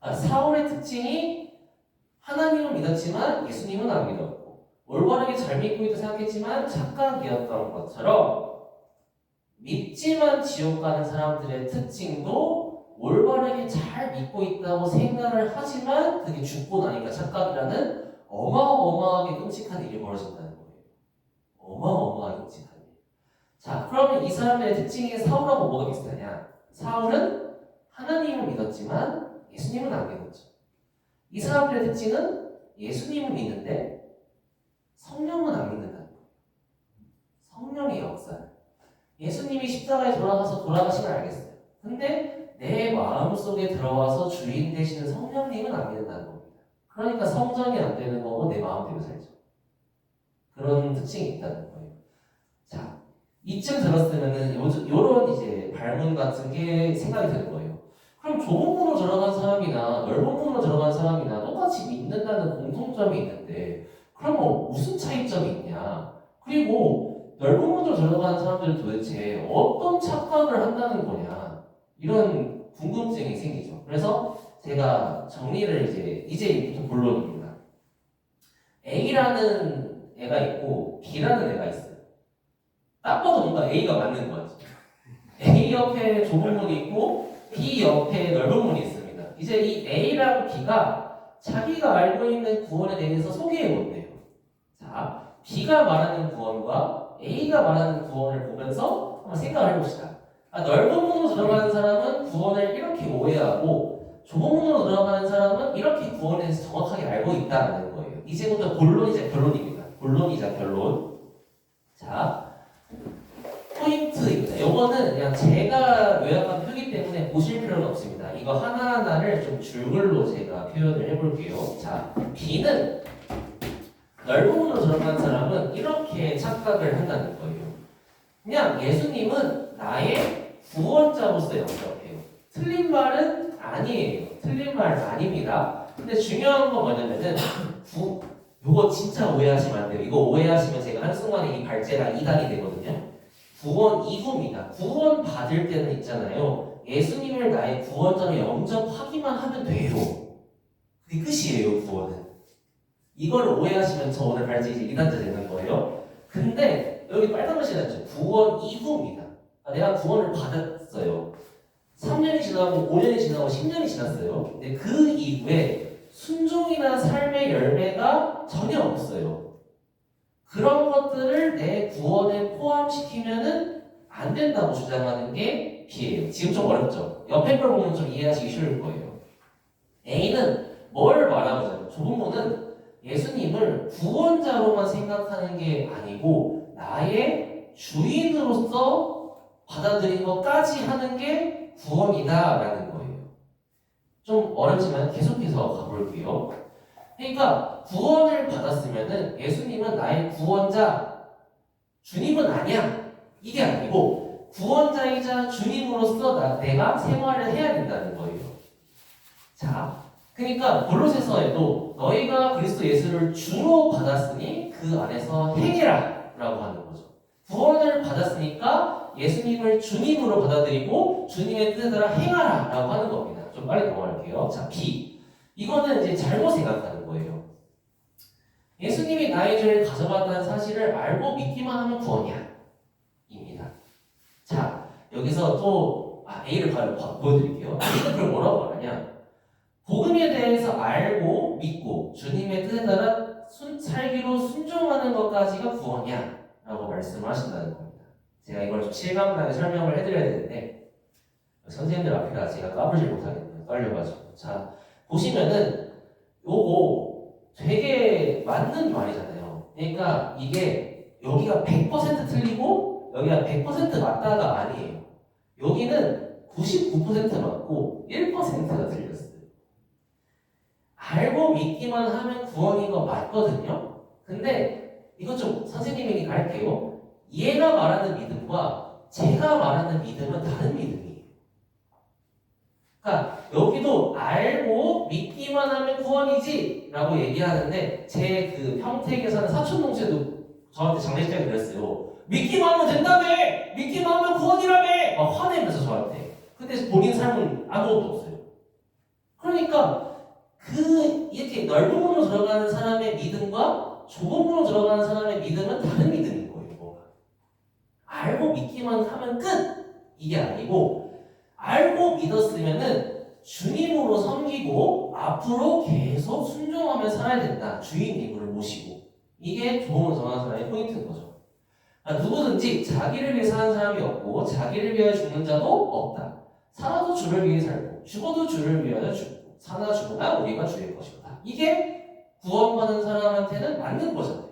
사울의 특징이 하나님을 믿었지만 예수님은 안 믿었고 올바르게 잘 믿고 있다 생각했지만 착각이었던 것처럼 믿지만 지옥 가는 사람들의 특징도 올바르게 잘 믿고 있다고 생각을 하지만 그게 죽고 나니까 착각이라는 어마어마하게 끔찍한 일이 벌어진다는 거예요. 어마어마하게 끔찍한 일. 자, 그러면 이 사람들의 특징이 사울하고 뭐가 비슷하냐? 사울은 하나님을 믿었지만 예수님은 안 믿었죠. 이 사람들의 특징은 예수님을 믿는데 성령은 안 믿는다는 거예요. 성령의 역사. 예수님이 십자가에 돌아가신 걸 알겠어요. 근데 내 마음속에 들어와서 주인 되시는 성령님은 안 믿는다는 겁니다. 그러니까 성전이 안 되는 거고 내 마음대로 살죠. 그런 특징이 있다는 거예요. 자, 이쯤 들었으면은 요런 이제 발문 같은 게 생각이 드는 거예요. 그럼 좁은 문으로 들어간 사람이나 넓은 문으로 들어간 사람이나 똑같이 믿는다는 공통점이 있는데 그럼 무슨 차이점이 있냐? 그리고 넓은 문으로 들어가는 사람들은 도대체 어떤 착각을 한다는 거냐? 이런 궁금증이 생기죠. 그래서 제가 정리를 이제부터 본론입니다. A라는 애가 있고 B라는 애가 있어요. 딱 봐도 뭔가 A가 맞는 것 같죠. A 옆에 좁은 문이 있고 B 옆에 넓은 문이 있습니다. 이제 이 A랑 B가 자기가 알고 있는 구원에 대해서 소개해 본대요. 자, B가 말하는 구원과 A가 말하는 구원을 보면서 한번 생각을 해봅시다. 넓은 문으로 들어가는 사람은 구원을 이렇게 오해하고 좁은 문으로 들어가는 사람은 이렇게 구원에 대해서 정확하게 알고 있다는 거예요. 이제부터 본론이자 결론입니다. 본론이자 결론. 자, 포인트입니다. 이거는 그냥 제가 요약한 표기 때문에 보실 필요는 없습니다. 이거 하나하나를 좀 줄글로 제가 표현을 해볼게요. 자, B는 넓은 문으로 들어간 사람은 이렇게 착각을 한다는 거예요. 그냥 예수님은 나의 구원자로서 영접해요. 틀린 말은 아니에요. 틀린 말 아닙니다. 근데 중요한 건 뭐냐면은 이거 진짜 오해하시면 안 돼요. 이거 오해하시면 제가 한순간에 이 발제가 2단이 되거든요. 구원 이후입니다. 구원 받을 때는 있잖아요. 예수님을 나의 구원자로 영접하기만 하면 돼요. 그게 끝이에요, 구원은. 이걸 오해하시면 저 오늘 발제 이제 2단자 되는 거예요. 근데 여기 빨간 글씨 났죠. 구원 이후입니다. 내가 구원을 받았어요. 3년이 지나고 5년이 지나고 10년이 지났어요. 근데 그 이후에 순종이나 삶의 열매가 전혀 없어요. 그런 것들을 내 구원에 포함시키면은 안 된다고 주장하는 게 B예요. 지금 좀 어렵죠? 옆에 걸 보면 좀 이해하시기 쉬울 거예요. A는 뭘 말하고자 좁은 문은 예수님을 구원자로만 생각하는 게 아니고 나의 주인으로서 받아들인 것까지 하는 게 구원이다라는 거예요. 좀 어렵지만 계속해서 가볼게요. 그러니까 구원을 받았으면은 예수님은 나의 구원자, 주님은 아니야. 이게 아니고 구원자이자 주님으로서 내가 생활을 해야 된다는 거예요. 자, 그러니까 골로새서에도 너희가 그리스도 예수를 주로 받았으니 그 안에서 행해라 라고 하는 거죠. 구원을 받았으니까 예수님을 주님으로 받아들이고 주님의 뜻에 따라 행하라 라고 하는 겁니다. 좀 빨리 넘어갈게요. 자, B. 이거는 이제 잘못 생각하는 거예요. 예수님이 나의 죄를 가져갔다는 사실을 알고 믿기만 하면 구원이야. 입니다. 자, 여기서 또 A를 보여드릴게요. A는 그걸 뭐라고 말하냐? 복음에 대해서 알고 믿고 주님의 뜻에 따라 살기로 순종하는 것까지가 구원이야 라고 말씀을 하신다는 겁니다. 제가 이걸 좀 실감나게 설명을 해드려야 되는데 선생님들 앞이라 제가 까불지 못하겠네요. 떨려가지고. 자, 보시면은 요거 되게 맞는 말이잖아요. 그러니까 이게 여기가 100% 틀리고 여기가 100% 맞다가 아니에요. 여기는 99% 맞고 1%가 틀렸어요. 알고 믿기만 하면 구원인 거 맞거든요. 근데 이거 좀 선생님이니까 할게요. 얘가 말하는 믿음과 제가 말하는 믿음은 다른 믿음이에요. 그러니까 여기도 알고 믿기만 하면 구원이지 라고 얘기하는데 제 그 평택에 사는 사촌동생도 저한테 장례식장에 그랬어요. 믿기만 하면 된다며! 믿기만 하면 구원이라며! 막 화내면서 저한테. 근데 본인 삶은 아무것도 없어요. 그러니까 이렇게 넓은 문으로 들어가는 사람의 믿음과 좁은 문으로 들어가는 사람의 믿음은 다른 믿음인 거예요. 뭐가. 알고 믿기만 하면 끝! 이게 아니고 알고 믿었으면은 주님으로 섬기고 앞으로 계속 순종하며 살아야 된다. 주인님을 모시고. 이게 좁은 문으로 들어가는 사람의 포인트인 거죠. 누구든지 자기를 위해 사는 사람이 없고 자기를 위해 죽는 자도 없다. 살아도 주를 위해 살고 죽어도 주를 위하여 죽고 사나 죽으나 우리가 주의 것이다. 이게 구원받은 사람한테는 맞는 거잖아요.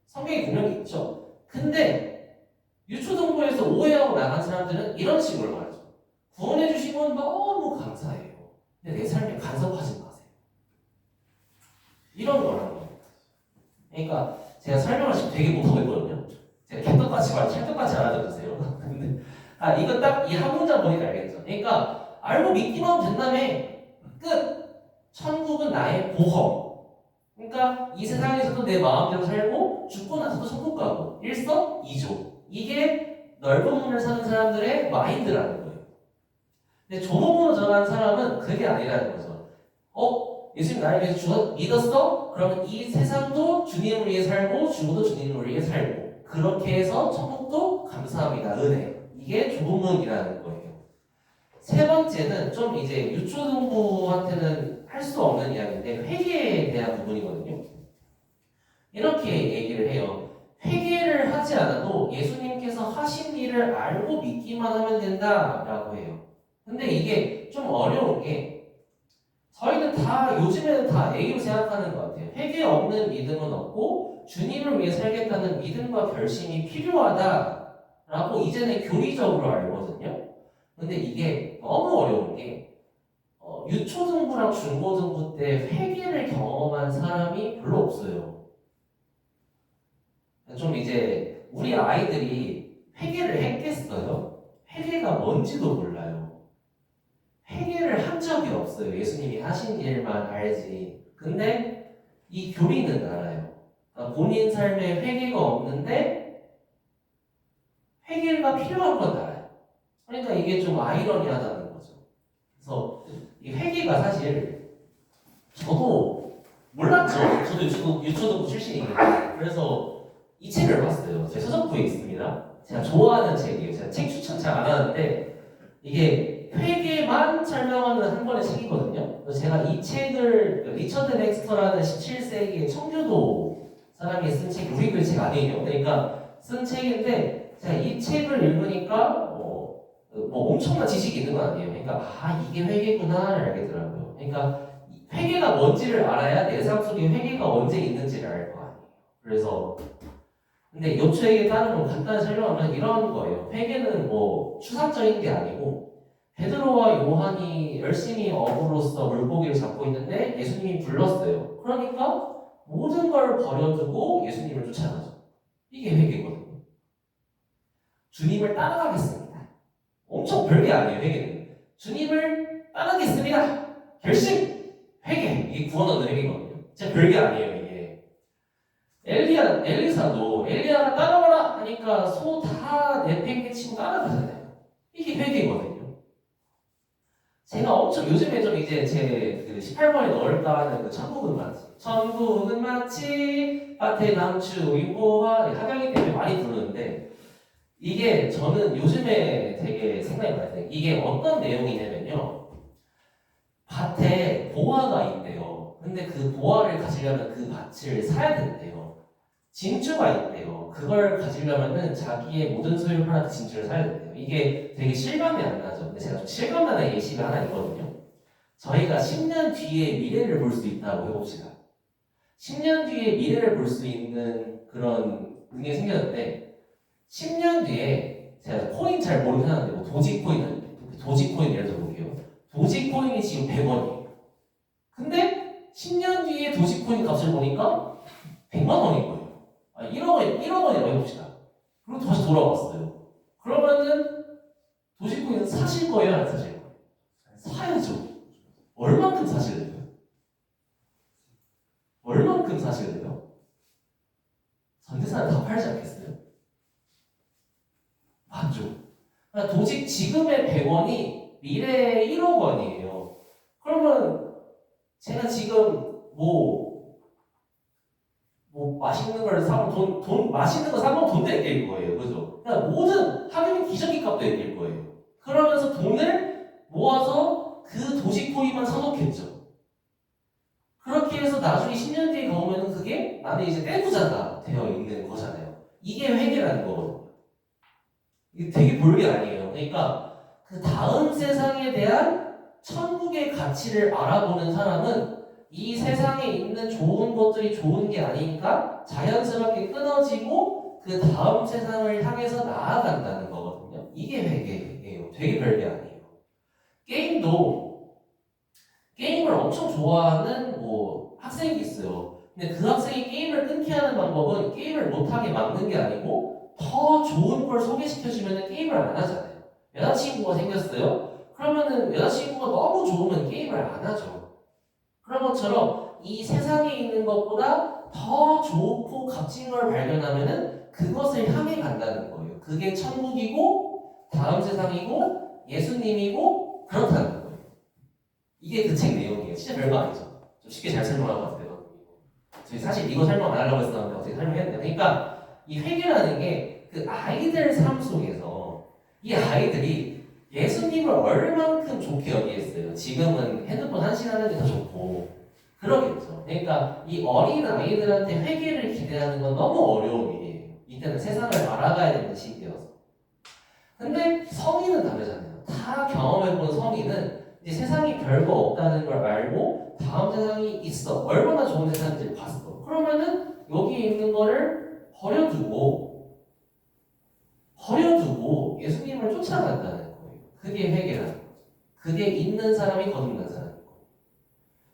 성경에 분명히 있죠. 근데 유초등부에서 오해하고 나간 사람들은 이런 식으로 말하죠. 구원해 주신 건 너무 감사해요. 근데 내 삶에 간섭하지 마세요. 이런 거라는 겁니다. 그러니까 제가 설명을 지금 되게 못하고 있거든요. 제가 찰떡같이 찰떡같이 알아들으세요. 근데 이거 딱 이 한 문장 보니까 알겠죠. 그러니까 알고 믿기만 하면 된다며. 끝. 천국은 나의 보험. 그러니까 이 세상에서도 내 마음대로 살고 죽고 나서도 천국 가고 일석이조. 이게 넓은 문을 사는 사람들의 마인드라는 거예요. 근데 좁은 문으로 들어가는 사람은 그게 아니라는 거죠. 예수님 나를 위해서 믿었어? 그러면 이 세상도 주님을 위해 살고 죽어도 주님을 위해 살고 그렇게 해서 천국도 감사합니다. 은혜. 이게 좁은 문이라는 거예요. 세 번째는 좀 이제 유초등부한테는 할 수 없는 이야기인데 회개에 대한 부분이거든요. 이렇게 얘기를 해요. 회개를 하지 않아도 예수님께서 하신 일을 알고 믿기만 하면 된다라고 해요. 근데 이게 좀 어려운 게 저희는 다 요즘에는 다 A로 생각하는 것 같아요. 회개 없는 믿음은 없고 주님을 위해 살겠다는 믿음과 결심이 필요하다라고 이제는 교리적으로 알거든요. 근데 이게 너무 어려운 게 유초등부랑 중고등부 때 회개를 경험한 사람이 별로 없어요. 좀 이제 우리 아이들이 회개를 했겠어요? 회개가 뭔지도 몰라요. 회개를 한 적이 없어요. 예수님이 하신 일만 알지. 근데 이 교리는 알아요. 그러니까 본인 삶에 회개가 없는데 회개가 필요한 건 알아요. 그러니까 이게 좀 아이러니하다는 거죠. 그래서 이 회개가 사실 저도 몰랐죠. 저도 유초등부 출신이니까. 그래서 이 책을 봤어요. 제 서적부에 있습니다. 제가 좋아하는 책이에요. 제가 책 추천 잘 안 하는데 이게 회개만 설명하는 한 권의 책이거든요. 그래서 제가 이 책을 리처드 렉스터라는 17세기의 청교도 사람이 쓴 책, 우리 교회 책 아니에요. 그러니까 쓴 책인데 제가 이 책을 읽으니까 뭐 엄청난 지식이 있는 건 아니에요. 그러니까 이게 회개구나를 알겠더라고요. 그러니까 회개가 뭔지를 알아야 내 삶 속에 회개가 언제 있는지를 알 거 아니에요. 그래서 근데 요초에게 따르는 건 간단히 설명하면 이런 거예요. 회개는 뭐 추상적인 게 아니고 베드로와 요한이 열심히 어부로서 물고기를 잡고 있는데 예수님이 불렀어요. 그러니까 모든 걸 버려두고 예수님을 쫓아가죠. 이게 회개거든요. 주님을 따라가겠습니다. 엄청 별게 아니에요. 회개는. 주님을 따르겠습니다. 결심! 회개! 이게 구원 얻는 회개거든요. 진짜 별게 아니에요. 이게 엘리사도 엘리야가 따라와라 하니까 소 다 내팽개치고 따라가잖아요. 이게 회개거든요. 제가 엄청 요즘에 좀 이제 제 그 18번에 넣을까 하는 그 천국은 마치 천국은 마치 밭에 남추 인보와 하경이 때문에 많이 부르는데 이게 저는 요즘에 되게 생각이 많이 나요. 이게 어떤 내용이냐면요. 밭에 보화가 있대요. 근데 그 보화를 가지려면 그 밭을 사야 된대요. 진주가 있대요. 그걸 가지려면은 자기의 모든 소유를 팔아 그 진주를 사야 된대요. 이게 되게 실감이 안 나죠. 근데 제가 좀 실감나는 예시가 하나 있거든요. 저희가 10년 뒤에 미래를 볼 수 있다고 해봅시다. 10년 뒤에 미래를 볼 수 있는 그런 능력이 생겼는데 10년 뒤에 제가 코인 잘 모르긴 하는데 뭐 도지코인 예를 들어볼게요. 도지코인이 지금 100원이에요. 근데 10년 뒤에 도지코인 값을 보니까 100만 원인 거예요. 1억 원이라고 해봅시다. 그리고 다시 돌아왔어요. 그러면은 도지코인 사실 거예요? 안 사실 거예요? 사야죠. 얼만큼 사실래요? 얼만큼 사실래요? 전재산을 다 팔지 않겠어요? 맞죠. 그러니까 도직 지금의 100원이 미래의 1억 원이에요. 그러면 제가 지금 맛있는 걸 사면 맛있는 거 사면 돈 낼 거예요. 그죠? 그러니까 모든 학용이 기저귀 값도 낼 거예요. 그러면서 돈을 모아서 그 도시코인만 사놓겠죠. 그렇게 해서 나중에 10년 뒤에 가보면 그게 나는 이제 떼부자가 되어 있는 거잖아요. 이게 회계라는 거거든요. 이게 되게 볼게 아니에요. 그러니까 그 다음 세상에 대한 천국의 가치를 알아보는 사람은 이 세상에 있는 좋은 것들이 좋은 게 아니니까 자연스럽게 끊어지고 그 다음 세상을 향해서 나아간다는 거거든요. 이게 회계예요. 되게 별게 아니에요. 게임을 엄청 좋아하는 학생이 있어요. 근데 그 학생이 게임을 끊게 하는 방법은 게임을 못하게 막는 게 아니고 더 좋은 걸 소개시켜주면 게임을 안 하잖아요. 여자친구가 생겼어요? 그러면은 여자친구가 너무 좋으면 게임을 안 하죠. 그런 것처럼 이 세상에 있는 것보다 더 좋고 값진 걸 발견하면은 그것을 향해 간다는 거예요. 그게 천국이고 다음 세상이고 예수님이고 그렇다는 거예요. 이게 그 책 내용이에요. 진짜 별거 아니죠. 좀 쉽게 잘 설명한 것 같아요. 저희 사실 이거 설명 안 하려고 했었는데 어떻게 설명했네요. 그러니까 이 회계라는 게 그 아이들 삶 속에서 이 아이들이 예수님을 얼만큼 좋게 여기겠어요. 지금은 핸드폰 1시간 하는 게 더 좋고 그러겠죠. 그러니까 이 어린 아이들한테 회계를 기대하는 건 너무 어려운 일이에요. 이때는 세상을 알아가야 되는 시기여서. 근데 성인은 다르잖아요. 다 경험해본 성인은 이제 세상이 별거 없다는 걸 알고 다음 세상이 있어. 얼마나 좋은 세상인지 봤어. 그러면은 여기 있는 거를 버려두고 예수님을 쫓아간다는 거예요. 그게 회개라는 거죠. 그게 있는 사람이 거듭난 사람인 거예요.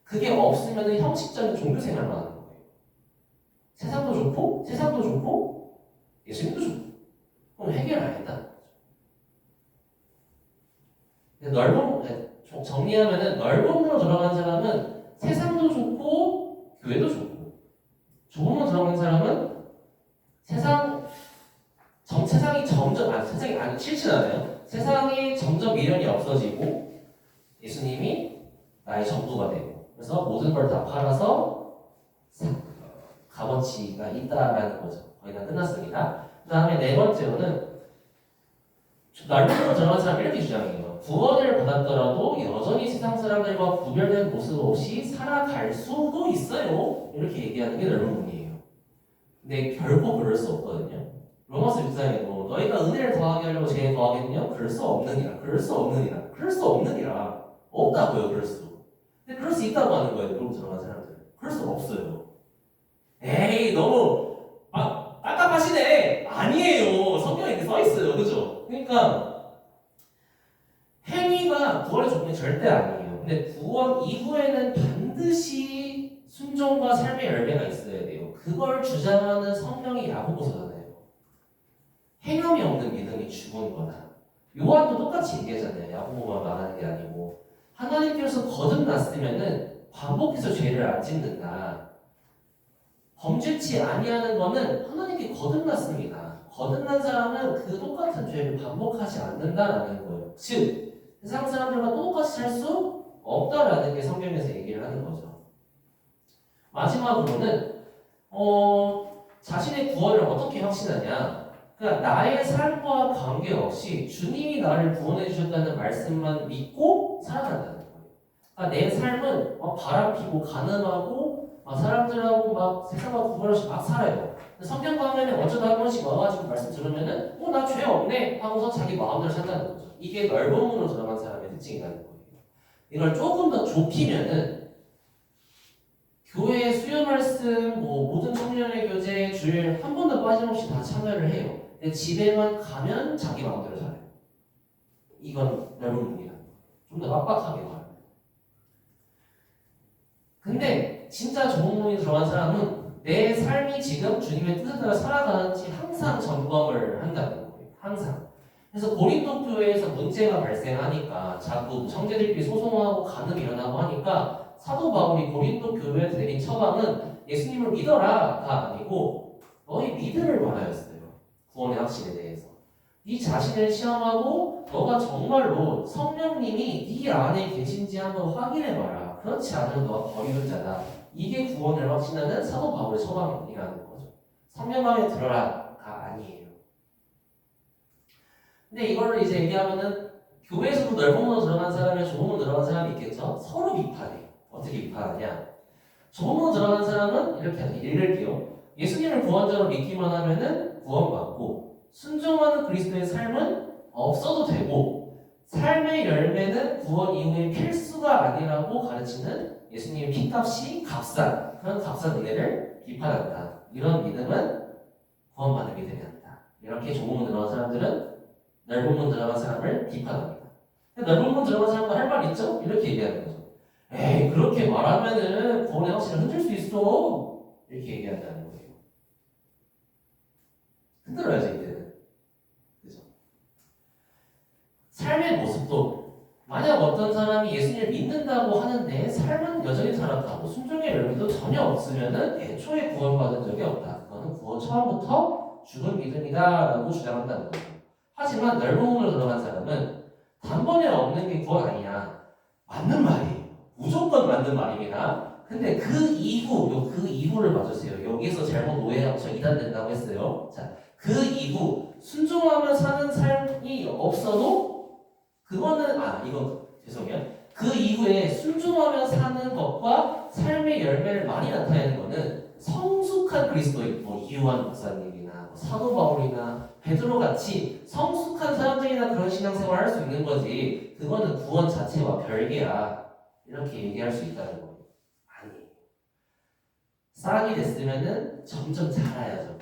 그게 없으면 형식적인 종교 생활만 하는 거예요. 세상도 좋고 예수님도 좋고 그럼 회개를 안 했다는 거죠. 정리하면은 넓은 문으로 들어간 사람은 세상도 좋고 교회도 좋고 좁은 문으로 들어간 사람은 세상이 점점 미련이 없어지고 예수님이 나의 전부가 되고 그래서 모든 걸 다 팔아서 값어치가 있다라는 거죠. 거의 다 끝났습니다. 그 다음에 네 번째로는 넓은 문으로 들어간 사람이 이렇게 주장해요. 구원을 받았더라도 여전히 세상 사람들과 구별된 모습 없이 살아갈 수도 있어요. 이렇게 얘기하는 게 넓은 문이에요. 근데 결코 그럴 수 없거든요. 로마서 6장에 너희가 은혜를 더하게 하려고 죄에 더하겠냐? 그럴 수 없느니라. 없다고요. 그럴 수. 근데 그럴 수 있다고 하는 거예요. 그럼 들어간 사람들. 그럴 수 없어요. 에이 너무 깝깝하시네. 아니에요. 성경에 이렇게 써 있어요. 그죠? 그러니까 행위가 구원의 조건이 절대 아니에요. 근데 구원 이후에는 반드시 순종과 삶의 열매가 있어야 돼요. 그걸 주장하는 성령이 야고보서잖아요. 행함이 없는 믿음이 죽은 거다. 요한도 똑같이 얘기하잖아요. 야고보만 말하는 게 아니고 하나님께서 거듭났으면은 반복해서 죄를 안 짓는다. 범죄치 아니하는 거는 하나님께 거듭났습니다. 거듭난 사람은 그 똑같은 죄를 반복하지 않는다라는 거예요. 즉 세상 사람들과 똑같이 살 수 없다라는 게 성경에서 얘기를 하는 거죠. 마지막으로는 자신의 구원을 어떻게 확신하냐? 그러니까 나의 삶과 관계없이 주님이 나를 구원해 주셨다는 말씀만 믿고 살아간다는 거예요. 그러니까 내 삶은 바람피고 가늠하고 사람들하고 막 세상과 구별 없이 막 살아요. 성경 강연에 어쩌다 한 번씩 와가지고 말씀 들으면은 나 죄 없네 하고서 자기 마음대로 산다는 거죠. 이게 넓은 문으로 들어간 사람의 특징이라는 거예요. 이걸 조금 더 좁히면은 교회 수요 말씀, 모든 청년의 교제, 주일 한 번도 빠짐없이 다 참여를 해요. 근데 집에만 가면 자기 마음대로 살아요. 이건 넓은 문이라. 좀 더 빡빡하게 가요. 근데 진짜 좋은 문이 들어간 사람은 내 삶이 지금 주님의 뜻에 따라 살아가는지 항상 점검을 한다는 거예요. 항상. 그래서 고린도 교회에서 문제가 발생하니까 자꾸 형제들끼리 소송하고 간음이 일어나고 하니까 사도 바울이 고린도 교회에 내린 처방은 예수님을 믿어라가 아니고 너희 믿음을 말하였어요. 구원의 확신에 대해서. 네 자신을 시험하고 너가 정말로 성령님이 네 안에 계신지 한번 확인해봐라. 그렇지 않으면 너가 버리는 자다. 이게 구원을 확신하는 사도 바울의 처방이라는 거죠. 성령 마음에 들어라가 아니에요. 근데 이거를 이제 얘기하면은 교회에서도 넓은 문으로 들어간 사람이 좁은 문으로 들어간 사람이 있겠죠. 서로 비판해요. 어떻게 비판하냐? 좁은 문으로 들어간 사람은 이렇게 읽을게요. 예수님을 구원자로 믿기만 하면은 구원받고 순종하는 그리스도의 삶은 없어도 되고 삶의 열매는 구원 이후의 필수가 아니라고 가르치는 예수님의 피값이 값싼 그런 값싼 은혜를 비판한다. 이런 믿음은 구원받는 믿음이 아니다. 이렇게 좁은 문 들어간 사람들은 넓은 문 들어간 사람을 비판합니다. 넓은 문 들어간 사람과 할 말 있죠? 이렇게 얘기하는 거죠. 에이 그렇게 말하면은 구원의 확신을 흔들 수 있어. 이렇게 얘기한다는 거예요. 흔들어야죠 이때는. 그죠? 삶의 모습도 만약 어떤 사람이 예수님을 믿는다고 하는데 삶은 여전히 타락하고 순종의 열매도 전혀 없으면은 애초에 구원받은 적이 없다. 그거는 구원 처음부터 죽은 믿음이다라고 주장한다는 거죠. 하지만 넓은 문으로 들어간 사람은 단번에 없는 게 구원 아니야. 맞는 말이에요. 무조건 맞는 말입니다. 근데 그 이후를 봐주세요. 여기서 잘못 오해하고 저 이단된다고 했어요. 자, 그 이후 순종하며 사는 삶이 없어도 그거는 죄송해요. 그 이후에 순종하며 사는 것과 삶의 열매를 많이 나타내는 거는 성숙한 그리스도인, 이유한 목사님이나 사도 바울이나 베드로 같이 성숙한 사람들이나 그런 신앙생활을 할 수 있는 거지. 그거는 구원 자체와 별개야. 이렇게 얘기할 수 있다는 거예요. 아니에요. 싹이 됐으면은 점점 자라야죠.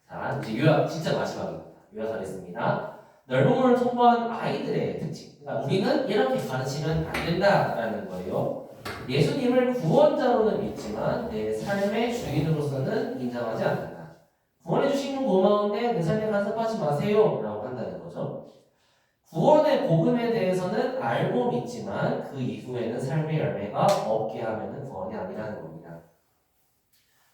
자, 이제 요약 진짜 마지막입니다. 요약하겠습니다. 넓은 문을 통과한 아이들의 특징. 그러니까 우리는 이렇게 가르치면 안 된다라는 거예요. 예수님을 구원자로는 믿지만 내 삶의 주인으로서는 인정하지 않는다. 구원해 주신 분 고마운데 내 삶에 간섭하지 마세요 라고 한다는 거죠. 구원의 복음에 대해서는 알고 믿지만 그 이후에는 삶의 열매가 없게 하면 구원이 아니라는 겁니다.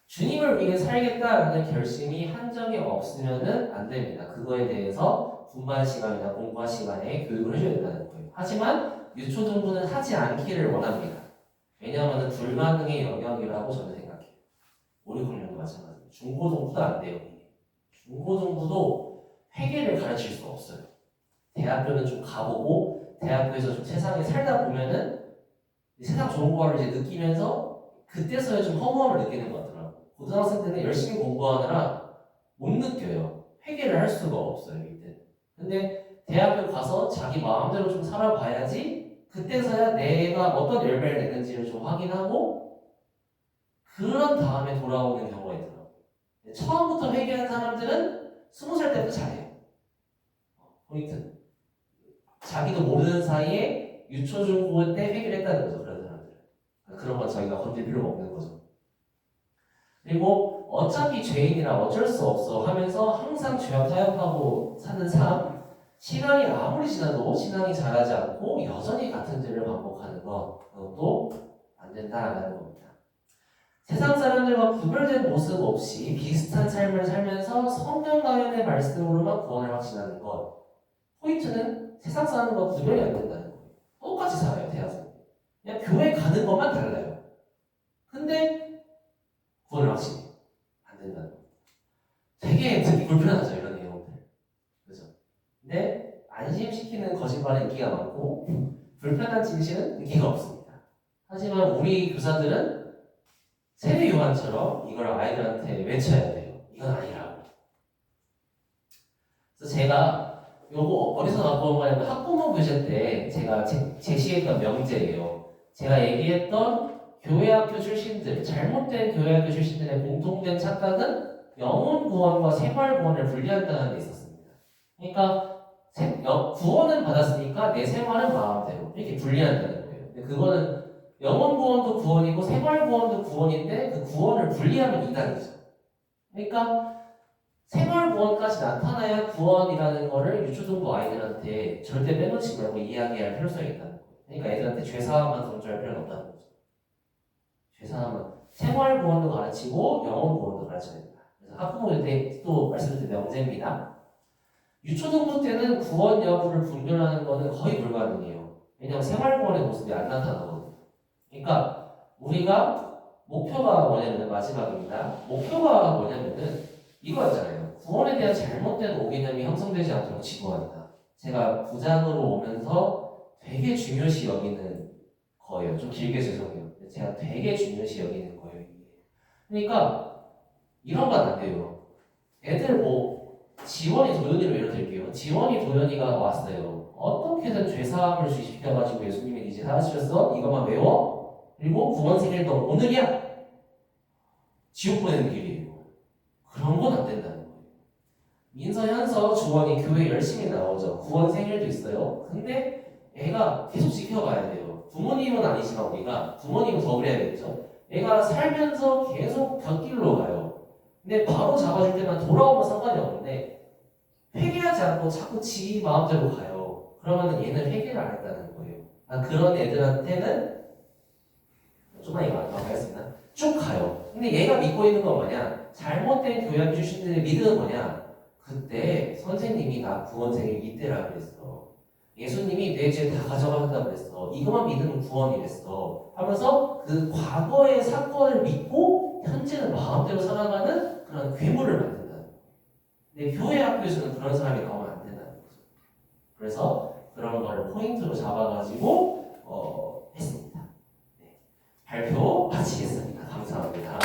주님을 위해 살겠다라는 결심이 한 적이 없으면 안 됩니다. 그거에 대해서 분반 시간이나 공부할 시간에 교육을 해줘야 된다는 거예요. 하지만 유초등부는 하지 않기를 원합니다. 왜냐하면 불가능의 영역이라고 저는 생각해요. 우리 학년도 마찬가지예요. 중고등부도 안 돼요. 중고등부도 회계를 가르칠 수 없어요. 대학교는 좀 가보고 대학교에서 좀 세상에 살다 보면은 세상 좋은 거를 이제 느끼면서 그때서야 좀 허무함을 느끼는 것 같더라고요. 고등학생 때는 열심히 공부하느라 못 느껴요. 회계를 할 수가 없어요 이때. 근데 대학교 가서 자기 마음대로 좀 살아봐야지 그때서야 내가 어떤 열매를 내는지를 좀 확인하고 그런 다음에 돌아오는 경우가 있더라고요. 처음부터 회개한 사람들은 20살 때부터 잘해요. 포인트. 자기도 모르는 사이에 유초중고 때 회개를 했다는 거죠. 그런 사람들은. 그런 건 자기가 건들 필요가 없는 거죠. 그리고 어차피 죄인이라 어쩔 수 없어 하면서 항상 죄와 타협하고 사는 삶, 시간이 아무리 지나도 신앙이 자라지 않고 여전히 같은 죄를 반복하는 것, 그것도 안 된다라는 겁니다. 세상 사람들과 구별된 모습 없이 비슷한 삶을 살면서 성령 가연의 말씀으로만 구원을 확신하는 것. 포인트는 세상 사람과 구별이 안 된다는 거예요. 똑같이 살아요, 대학생. 그냥 교회 가는 것만 달라요. 근데 구원을 확신해. 안 된다는 거예요. 되게 듣기 불편하죠, 이런 내용들. 그죠? 근데 안심시키는 거짓말은 인기가 많고 불편한 진실은 인기가 없습니다. 하지만 우리 교사들은 세례 요한처럼 이걸 아이들한테 외쳐야 돼요. 이건 아니라고. 그래서 제가 요거 어디서 갖고 온 거냐면 학부모 교재 때 제가 제시했던 명제예요. 제가 얘기했던 교회학교 출신들, 잘못된 교회학교 출신들의 공통된 착각은 영혼 구원과 생활 구원을 분리한다는 데 있었습니다. 그러니까 구원은 받았으니까 내 생활은 마음대로 이렇게 분리한다는 거예요. 근데 그거는 영혼 구원도 구원이고 생활 구원도 구원인데 그 구원을 분리하면 이단이죠. 그러니까 생활 구원까지 나타나야 구원이라는 거를 유초등부 아이들한테 절대 빼놓지 말고 이야기할 필요성이 있다는 거예요. 그러니까 애들한테 죄사함만 강조할 필요는 없다는 거죠. 죄사함은 생활 구원도 가르치고 영혼 구원도 가르쳐야 된다. 그래서 학부모 때 또 말씀드린 명제입니다. 유초등부 때는 구원 여부를 분별하는 거는 거의 불가능해요. 왜냐하면 생활구원의 모습이 안 나타나거든요. 그러니까 우리가 목표가 뭐냐면 마지막입니다. 목표가 뭐냐면은 이거였잖아요. 구원에 대한 잘못된 오개념이 형성되지 않도록 지도한다. 제가 부장으로 오면서 되게 중요시 여기는 거예요. 좀 길게 죄송해요. 제가 되게 중요시 여기는 거예요. 이게. 그러니까 이런 건 안 돼요. 애들 지원이 도연이로 예를 들게요. 지원이 도연이가 왔어요. 어떻게든 죄사함을 주시켜가지고 예수님이 이제 하셨어? 이것만 외워? 그리고 구원 생일 너 오늘이야! 지옥 보내는 길이에요. 그런 건 안 된다는 거예요. 민서, 현서, 주원이 교회 열심히 나오죠. 구원 생일도 있어요. 근데 애가 계속 지켜가야 돼요. 부모님은 아니지만 우리가 부모님은 더 그래야겠죠. 애가 살면서 계속 곁길로 가요. 근데 바로 잡아줄 때만 돌아오면 상관이 없는데 회개하지 않고 자꾸 지 마음대로 가요. 그러면은 얘는 회개를 안 했다는 거예요. 그런 애들한테는 좀만 이거 하겠습니다. 쭉 가요. 근데 얘가 믿고 있는 건 뭐냐? 잘못된 교양 주신들의 믿음은 뭐냐? 그때 선생님이 나 구원생일 이때라 그랬어. 예수님이 내 죄 다 가져가셨다고 그랬어. 이것만 믿으면 구원이랬어. 하면서 그 과거의 사건을 믿고 현재는 마음대로 살아가는 그런 괴물을 만든다는 거예요. 근데 교회 학교에서는 그런 사람이 나오면 안 된다는 거죠. 그래서 그런 거를 포인트로 잡아가지고 했습니다. 네. 발표 마치겠습니다. 감사합니다.